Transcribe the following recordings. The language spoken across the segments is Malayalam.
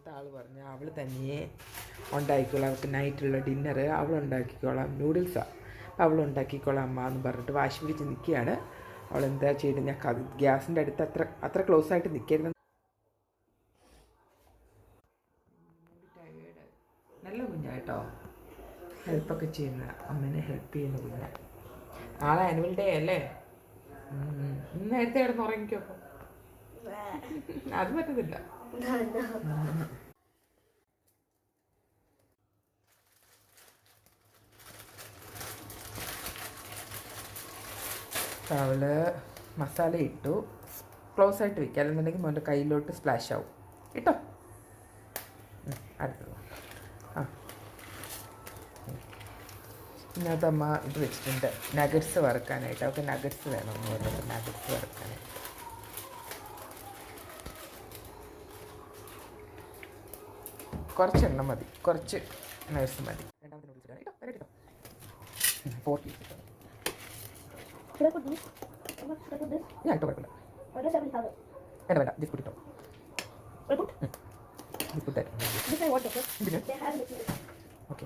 രണ്ടാമത്തെ ആൾ പറഞ്ഞു അവൾ തന്നെയേ ഉണ്ടാക്കിക്കോളാം, അവൾക്ക് നൈറ്റുള്ള ഡിന്നർ അവൾ ഉണ്ടാക്കിക്കോളാം, നൂഡിൽസാണ് അവൾ ഉണ്ടാക്കിക്കോളാം അമ്മ എന്ന് പറഞ്ഞിട്ട് വാശി പിടിച്ച് നിൽക്കുകയാണ്. അവൾ എന്താ ചെയ്തത്, ഞാൻ ഗ്യാസിൻ്റെ അടുത്ത് അത്ര ക്ലോസ് ആയിട്ട് നിൽക്കരുത്. നല്ല കുഞ്ഞാട്ടോ, ഹെൽപ്പൊക്കെ ചെയ്യുന്ന അമ്മനെ ഹെൽപ്പ് ചെയ്യുന്ന കുഞ്ഞാ. നാളെ ആനുവൽ ഡേ അല്ലേ, നേരത്തെ കിടന്ന് ഉറങ്ങിക്കോ. അത് പറ്റത്തില്ല. അവള് മസാല ഇട്ടു, ക്ലോസ് ആയിട്ട് വയ്ക്കുക, അല്ലെന്നുണ്ടെങ്കിൽ മോൻ്റെ കയ്യിലോട്ട് സ്പ്ലാഷ് ആവും. ഇട്ടോ, അടുത്തത്. ആ ഇതിനകത്ത് അമ്മ ഇത് വെച്ചിട്ടുണ്ട്, നഗറ്റ്സ് വറുക്കാനായിട്ട്. അവൾക്ക് നഗറ്റ്സ് വേണമെന്ന് പറഞ്ഞത്, നഗറ്റ്സ് വറുക്കാനായിട്ട്. കുറച്ചെണ്ണം മതി, കുറച്ച് നഗറ്റ്സ് മതി. രണ്ടാമത്തെ നൂഡിൽസ് ഇടാം. കേട്ടോ, 4 പീസ് ഇട്ടോ. ഞാൻ ഇട്ടോ, കുഴപ്പമില്ല. വേണ്ട, ബിസ്കുട്ട് ഇട്ടോ. ബിസ്കുട്ട് ഓക്കെ.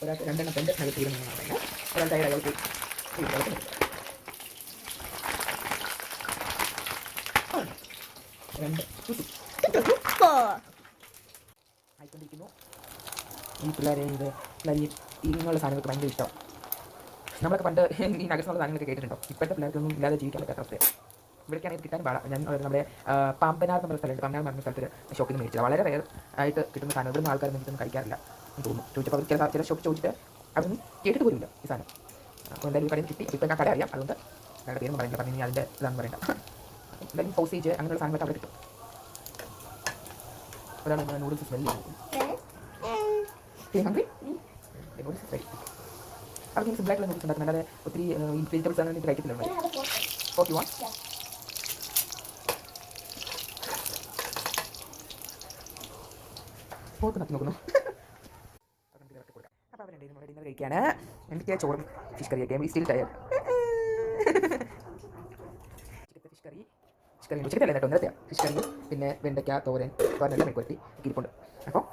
ഒരാൾക്ക് 2 എണ്ണം പെൻ്റെ നഗറ്റ് തീരുന്നതാണ്. ഒരാൾ തയ്യാറായി അവൾക്ക് ആയിക്കൊണ്ടിരിക്കുന്നു. ഈ പിള്ളേരെ ഇങ്ങനെയുള്ള സാധനങ്ങൾക്ക് ഭയങ്കര ഇഷ്ടം. നമ്മളൊക്കെ പണ്ട് ഈ നഗറ്റ്സ് എന്നുള്ള സാധനങ്ങളൊക്കെ കേട്ടിട്ടുണ്ടോ? ഇപ്പോഴത്തെ പിള്ളേർക്കൊന്നും ഇല്ലാതെ ജീവിക്കാൻ പറ്റാത്ത അവസ്ഥയാണ്. ഇവിടേക്കാണെങ്കിൽ കിട്ടാൻ പാടാം. ഞാൻ നമ്മുടെ പാമ്പനാർ എന്ന സ്ഥലമുണ്ട്, പാമ്പനാർ പറഞ്ഞ സ്ഥലത്ത് ഷോപ്പിൽ നിന്ന് മേടിച്ചത്. വളരെ റെയർ ആയിട്ട് കിട്ടുന്ന സാധനം. ഇവിടുന്ന് ആൾക്കാരൊന്നും ഇതൊന്നും കഴിക്കാറില്ല എന്ന് തോന്നുന്നു. ചോദിച്ചപ്പോൾ അവർ ചില ഷോപ്പിൽ ചോദിച്ചിട്ട് അതൊന്നും കേട്ടിട്ട് പോലുമില്ല ഈ സാധനം. അപ്പോൾ എന്തായാലും കടയിൽ കിട്ടി. ഇപ്പോൾ ഞാൻ കട അറിയാം, അതുകൊണ്ട് ഞങ്ങളുടെ പേരൊന്നും പറയുന്നില്ല. പറഞ്ഞു അതിൻ്റെ ഇതാണെന്ന് പറയണ്ട. എന്തായാലും സോസേജ് അങ്ങനെയുള്ള സാധനങ്ങളൊക്കെ അവിടെ കിട്ടും. ഒരാൾ നൂഡിൽസ് സ്മെല്ല് ചെയ്യും. Noodles ready. അവർക്ക് സിമ്പിളായിട്ടുള്ള നൂഡിൽസ് ഉണ്ടാക്കും, അല്ലാതെ ഒത്തിരി വെജിറ്റബിൾസ് അങ്ങനെ കഴിക്കത്തില്ല. ഓക്കെ വാ. പോത്ത് നക്കി നോക്കുന്നു. അപ്പോൾ അവർ രണ്ടും ഡിന്നർ കഴിക്കുകയാണ്. എനിക്ക് ചോറും ഫിഷ് കറി കഴിക്കാം. സ്റ്റിൽ ടയർ ഫിഷ് കറി ഉച്ചക്കല്ലേ കേട്ടോ, നേരത്തെ ഫിഷ് കറി, പിന്നെ വെണ്ടയ്ക്ക തോരൻ, എല്ലാം മെഴുക്കുവരട്ടി ഇരിപ്പുണ്ട്. അപ്പോൾ